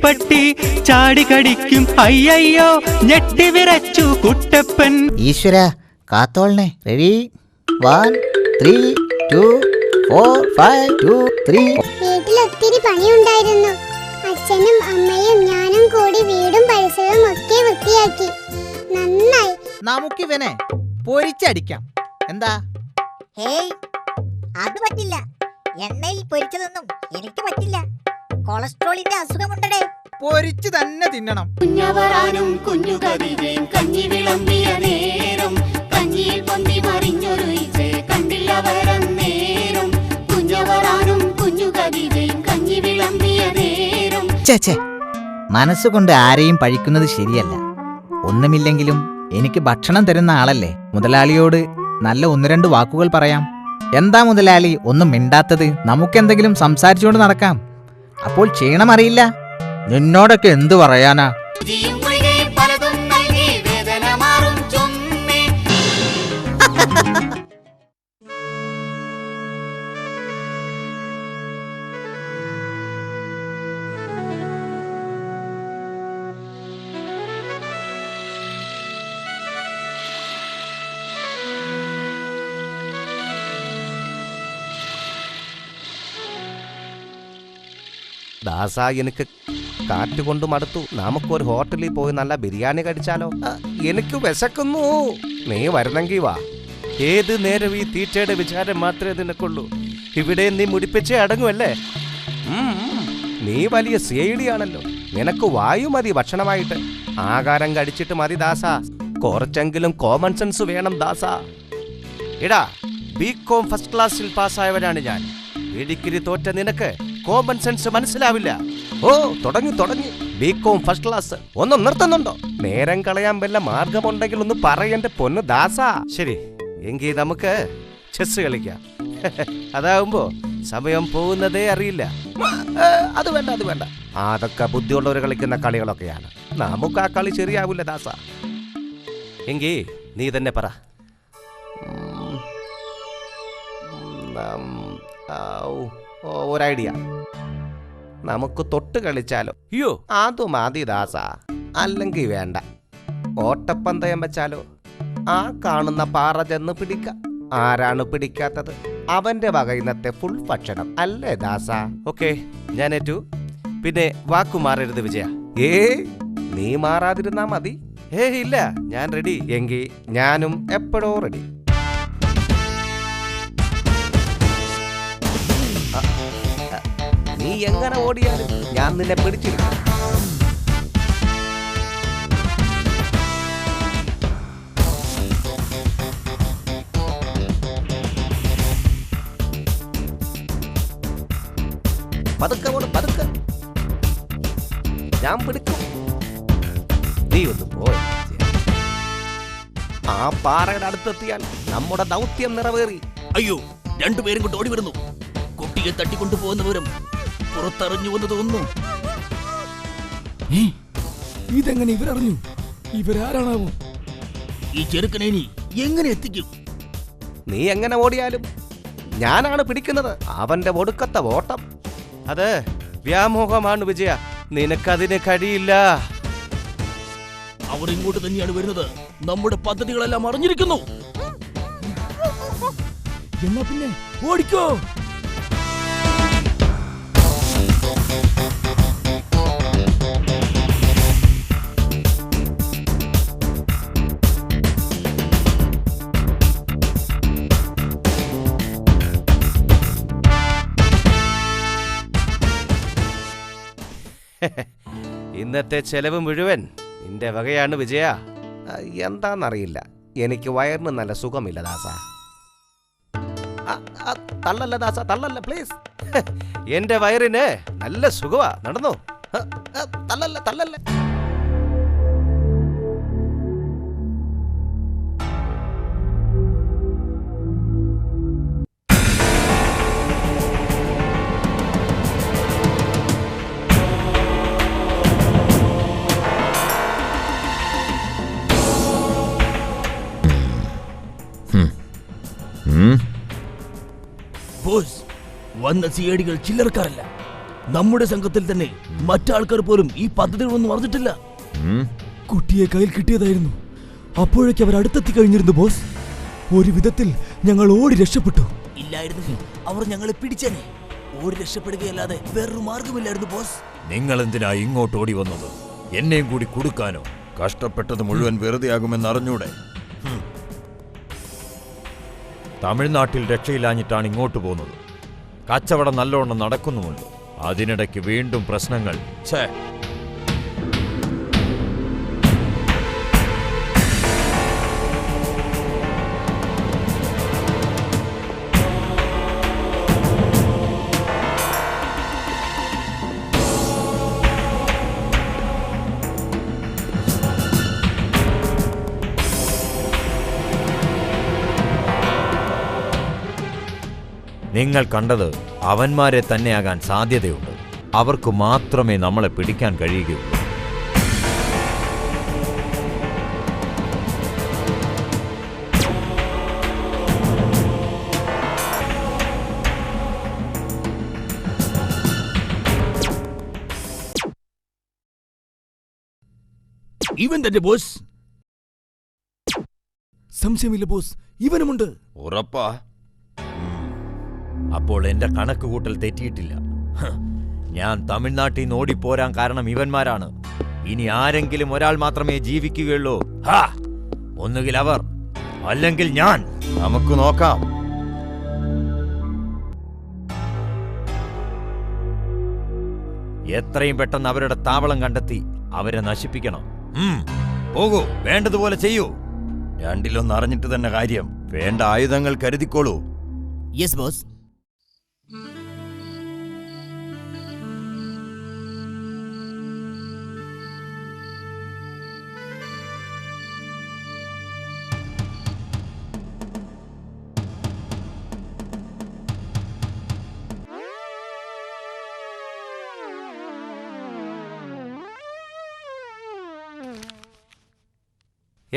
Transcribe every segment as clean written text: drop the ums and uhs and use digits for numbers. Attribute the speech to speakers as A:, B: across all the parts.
A: പട്ടി ചാടികടിക്കും അയ്യയ്യോ ഞെട്ടിവിറച്ചു കുട്ടപ്പൻ.
B: ഈശ്വര കാത്തോളനെ. റെഡി 1 3 2 4 5 2 3.
C: വീട്ടിൽ ഒത്തിരി പണിയുണ്ടായിരുന്നു. അച്ഛനും അമ്മയും ഞാനും കൂടി വീടും പരിസരവും ഒക്കെ വൃത്തിയാക്കി. നന്നായി.
B: നമുക്കിവനെ പൊരിച്ചടിക്കാം. എന്താ?
D: ഹേയ്, അത് പറ്റില്ല. എണ്ണയിൽ പൊരിച്ചതൊന്നും എനിക്ക് പറ്റില്ല. കൊളസ്ട്രോളിന്റെ അസുഖമുണ്ടേ.
B: പൊരിച്ചു തന്നെ തിന്നണം.
E: കുഞ്ഞവറാനും കുഞ്ഞു കവിതയും കഞ്ഞി വിളമ്പിയ നേരം കഞ്ഞിയിൽ പൊന്തി മറിഞ്ഞൊരു ഈച്ചയെ കണ്ടില്ല വരന്നേരം. കുഞ്ഞവറാനും കുഞ്ഞു കവിതയും കഞ്ഞി വിളമ്പിയ നേരം.
B: ചേ, മനസ്സുകൊണ്ട് ആരെയും പഴിക്കുന്നത് ശരിയല്ല. ഒന്നുമില്ലെങ്കിലും എനിക്ക് ഭക്ഷണം തരുന്ന ആളല്ലേ. മുതലാളിയോട് നല്ല 1-2 വാക്കുകൾ പറയാം. എന്താ മുതലാളി ഒന്നും മിണ്ടാത്തത്? നമുക്കെന്തെങ്കിലും സംസാരിച്ചുകൊണ്ട് നടക്കാം. അപ്പോൾ ക്ഷീണമറിയില്ല. നിന്നോടൊക്കെ എന്തു പറയാനാ?
F: ദാസാ, എനിക്ക് കാറ്റുകൊണ്ട് മടുത്തു. നമുക്കൊരു ഹോട്ടലിൽ പോയി നല്ല ബിരിയാണി കഴിച്ചാലോ? എനിക്ക് വിശക്കുന്നു. നീ വരുന്നെങ്കി വാ. ഏത് നേരം ഈ തീറ്റയുടെ വിചാരം മാത്രമേ നിനക്കുള്ളൂ. ഇവിടെ നീ മുടിപ്പിച്ചേ അടങ്ങുമല്ലേ? നീ വലിയ സേഡിയാണല്ലോ. നിനക്ക് വായു മതി ഭക്ഷണമായിട്ട്. ആഹാരം കഴിച്ചിട്ട് മതി ദാസാ. കുറച്ചെങ്കിലും കോമൺ സെൻസ് വേണം ദാസാ. എടാ, ബികോം ഫസ്റ്റ് ക്ലാസ്സിൽ പാസ്സായവനാണ് ഞാൻ. ഡിഗ്രി തോറ്റ നിനക്ക് കോമൺ സെൻസ് മനസ്സിലാവില്ല. ഓ, തുടങ്ങി ബികോം ഫസ്റ്റ് ക്ലാസ്. ഒന്നും നിർത്തുന്നുണ്ടോ? നേരം കളയാൻ വല്ല മാർഗമുണ്ടെങ്കിൽ ഒന്ന് പറയന്റെ പൊന്നു ദാസാ. ശരി, എങ്കിൽ നമുക്ക് ചെസ് കളിക്കാം. അതാവുമ്പോ സമയം പോകുന്നതേ അറിയില്ല. അത് വേണ്ട. അതൊക്കെ ബുദ്ധിയുള്ളവർ കളിക്കുന്ന കളികളൊക്കെയാണ്. നമുക്ക് ആ കളി ശരിയാവില്ല ദാസാ. എങ്കിൽ നീ തന്നെ പറ. ഒരു ഐഡിയ. നമുക്ക് തൊട്ട് കളിച്ചാലോ? അയ്യോ, അത് മതി ദാസാ. അല്ലെങ്കിൽ വേണ്ട. ഓട്ടപ്പന്തയം വെച്ചാലോ? ആ കാണുന്ന പാറ ചെന്ന് പിടിക്കാം. ആരാണ് പിടിക്കാത്തത് അവന്റെ വക ഇന്നത്തെ ഫുൾ ഭക്ഷണം അല്ലേ ദാസാ? ഓക്കെ, ഞാൻ ഏറ്റു. പിന്നെ വാക്കു മാറരുത് വിജയ. നീ മാറാതിരുന്നാ മതി. ഇല്ല, ഞാൻ റെഡി. എങ്കിൽ ഞാനും എപ്പോഴോ റെഡി. നീ എങ്ങനെ ഓടിയാലും ഞാൻ നിന്നെ പിടിച്ചിരിക്കും. പതുക്കെ ഞാൻ പിടിക്കും. നീ ഒന്ന് പോയ. ആ പാറയുടെ അടുത്തെത്തിയാൽ നമ്മുടെ ദൗത്യം നിറവേറി.
G: അയ്യോ, രണ്ടുപേരും കൊണ്ട് ഓടി വരുന്നു. കുട്ടിയെ തട്ടിക്കൊണ്ടുപോകുന്നവരും പുറത്തറിഞ്ഞുവെന്ന് തോന്നുന്നു.
H: ഇതെങ്ങനെ ഇവരറിഞ്ഞു? ഇവരാരാണാവോ?
G: ഈ ചെറുക്കനെ നീ എങ്ങനെ എത്തിക്കും?
F: നീ എങ്ങനെ ഓടിയാലും ഞാനാണ് പിടിക്കുന്നത്. അവന്റെ ഒടുക്കത്തെ ഓട്ടം അത് വ്യാമോഹമാണ് വിജയ. നിനക്കതിന് കഴിയില്ല.
G: അവർ ഇങ്ങോട്ട് തന്നെയാണ് വരുന്നത്. നമ്മുടെ പദ്ധതികളെല്ലാം അറിഞ്ഞിരിക്കുന്നു.
H: എന്നാ പിന്നെ ഓടിക്കോ.
F: ഇന്നത്തെ ചെലവ് മുഴുവൻ നിന്റെ വകയാണ് വിജയ. എന്താന്നറിയില്ല, എനിക്ക് വയറിന് നല്ല സുഖമില്ല ദാസ. തള്ളല്ല ദാസ, തള്ളല്ല പ്ലീസ്. എന്റെ വയറിന് നല്ല സുഖമാ. നടന്നോ? തള്ളല്ല.
G: ബോസ്, വന്ന സിഐഡികൾ ചില്ലറക്കാരല്ല. നമ്മുടെ സംഘത്തിൽ തന്നെ മറ്റാൾക്കാർ പോലും ഈ പദ്ധതികളൊന്നും അറിഞ്ഞിട്ടില്ല.
H: കുട്ടിയെ കയ്യിൽ കിട്ടിയതായിരുന്നു. അപ്പോഴേക്ക് അവർ അടുത്തെത്തി കഴിഞ്ഞിരുന്നു ബോസ്. ഒരു വിധത്തിൽ ഞങ്ങൾ ഓടി രക്ഷപ്പെട്ടു.
G: ഇല്ലായിരുന്നെങ്കിൽ അവർ ഞങ്ങളെ പിടിച്ചേനെ. ഓടി രക്ഷപ്പെടുകയല്ലാതെ വേറൊരു മാർഗമില്ലായിരുന്നു ബോസ്.
I: നിങ്ങൾ എന്തിനാ ഇങ്ങോട്ട് ഓടി വന്നത്? എന്നെയും കൂടി കൊടുക്കാനോ? കഷ്ടപ്പെട്ടത് മുഴുവൻ വെറുതെ ആകുമെന്ന് അറിഞ്ഞൂടെ? തമിഴ്നാട്ടിൽ രക്ഷയില്ലാഞ്ഞിട്ടാണ് ഇങ്ങോട്ട് പോകുന്നത്. കച്ചവടം നല്ലോണം നടക്കുന്നുമുണ്ട്. അതിനിടയ്ക്ക് വീണ്ടും പ്രശ്നങ്ങൾ. ഛേ, നിങ്ങൾ കണ്ടത് അവന്മാരെ തന്നെയാകാൻ സാധ്യതയുണ്ട്. അവർക്ക് മാത്രമേ നമ്മളെ പിടിക്കാൻ കഴിയുകയുള്ളൂ.
G: ഇവൻ തന്നെ ബോസ്.
H: സംശയമില്ല ബോസ്, ഇവനുമുണ്ട്.
I: ഉറപ്പാ? അപ്പോൾ എന്റെ കണക്കുകൂട്ടൽ തെറ്റിയിട്ടില്ല. ഞാൻ തമിഴ്നാട്ടിൽ നിന്ന് ഓടിപ്പോരാൻ കാരണം ഇവന്മാരാണ്. ഇനി ആരെങ്കിലും ഒരാൾ മാത്രമേ ജീവിക്കുകയുള്ളൂ. ഒന്നുകിൽ അവർ, അല്ലെങ്കിൽ ഞാൻ. നമുക്ക് നോക്കാം. എത്രയും പെട്ടെന്ന് അവരുടെ താവളം കണ്ടെത്തി അവരെ നശിപ്പിക്കണം. പോകൂ, വേണ്ടതുപോലെ ചെയ്യൂ. രണ്ടിലൊന്ന് അറിഞ്ഞിട്ട് തന്നെ കാര്യം. വേണ്ട ആയുധങ്ങൾ കരുതിക്കോളൂ.
G: Yes boss.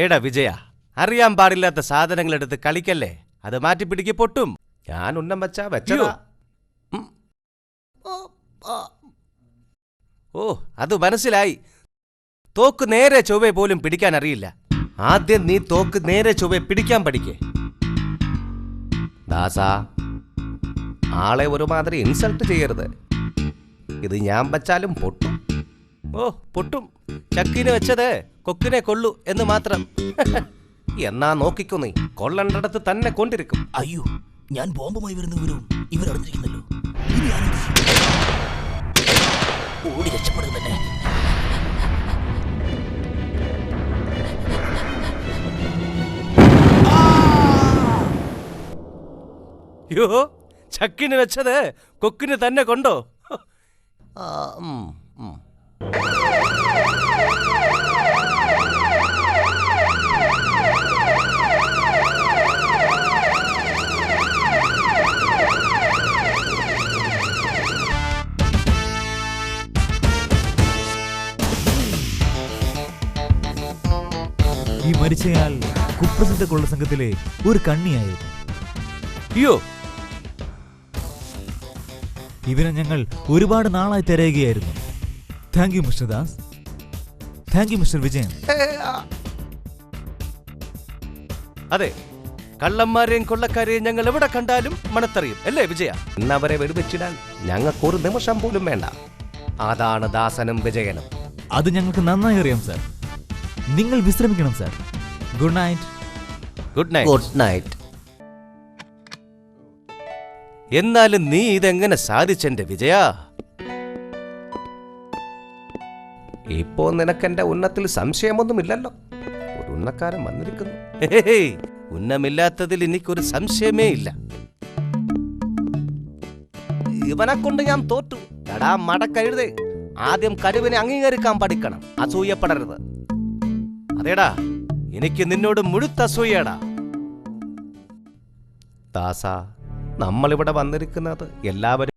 F: ഏടാ വിജയ, അറിയാൻ പാടില്ലാത്ത സാധനങ്ങൾ എടുത്ത് കളിക്കല്ലേ. അത് മാറ്റിപ്പിടിക്ക് പൊട്ടും. ഞാൻ ഉന്നം വെച്ചാ വെച്ചോ. ഓ, അത് മനസ്സിലായി. തോക്ക് നേരെ ചൊവ്വെ പോലും പിടിക്കാൻ അറിയില്ല. ആദ്യം നീ തോക്ക് നേരെ ചൊവ്വെ പിടിക്കാൻ പഠിക്കേ. ദാസാ, ആളെ ഒരുമാതിരി ഇൻസൾട്ട് ചെയ്യരുത്. ഇത് ഞാൻ വച്ചാലും പൊട്ടും. ഓ, പൊട്ടും. ചക്കിന് വെച്ചത് കൊക്കിനെ കൊള്ളു എന്ന് മാത്രം. എന്നാ നോക്കിക്കോ, നീ കൊള്ളണ്ടടത്ത് തന്നെ കൊണ്ടിരിക്കും.
G: അയ്യോ, ഞാൻ ബോംബുമായി വരുന്ന വിവരവും ഇവരറിഞ്ഞിരിക്കുന്നല്ലോ. ഇനി ഞാനെന്ത് ചെയ്യും? ഓടി രക്ഷപ്പെടുക തന്നെ.
F: യോ, ചക്കിന് വെച്ചത് കൊക്കിന് തന്നെ കൊണ്ടോ?
J: ഈ മരിച്ചയാൾ കുപ്രസിദ്ധ കൊള്ളസംഘത്തിലെ ഒരു കണ്ണിയായിരുന്നു.
F: അയ്യോ,
J: ഇവനെ ഞങ്ങൾ ഒരുപാട് നാളായി തിരയുകയായിരുന്നു. Thank you mister Das. Thank you mister Vijayan.
F: അതെ, കള്ളന്മാരെയും കൊള്ളക്കാരെയും ഞങ്ങൾ എവിടെ കണ്ടാലും മണത്തറിയും, അല്ലേ വിജയ? ഇന്നവരെ വെടിവെച്ചിടാൻ ഞങ്ങൾക്കൊരു നിമിഷം പോലും വേണ്ട. അതാണ് ദാസനും വിജയനും.
J: അത് ഞങ്ങൾക്ക് നന്നായി അറിയാം സാർ. നിങ്ങൾ വിശ്രമിക്കണം sir. Good night.
F: Good night. Good night. എന്നാലും നീ ഇതെങ്ങനെ സാധിച്ചെന്റെ വിജയ? ഇപ്പോ നിനക്കെന്റെ ഉന്നത്തിൽ സംശയമൊന്നുമില്ലല്ലോ. ഒരു ഉന്നക്കാരൻ വന്നിരിക്കുന്നു. ഉന്നമില്ലാത്തതിൽ എനിക്കൊരു സംശയമേ ഇല്ല. ഇവനെ കൊണ്ട് ഞാൻ തോറ്റു. എടാ മടക്കഴുതേ, ആദ്യം കഴിവിനെ അംഗീകരിക്കാൻ പഠിക്കണം. അസൂയപ്പെടരുത്. അതേടാ, എനിക്ക് നിന്നോട് മുഴുത്ത അസൂയടാ. ദാസ, നമ്മളിവിടെ വന്നിരിക്കുന്നത് എല്ലാവരും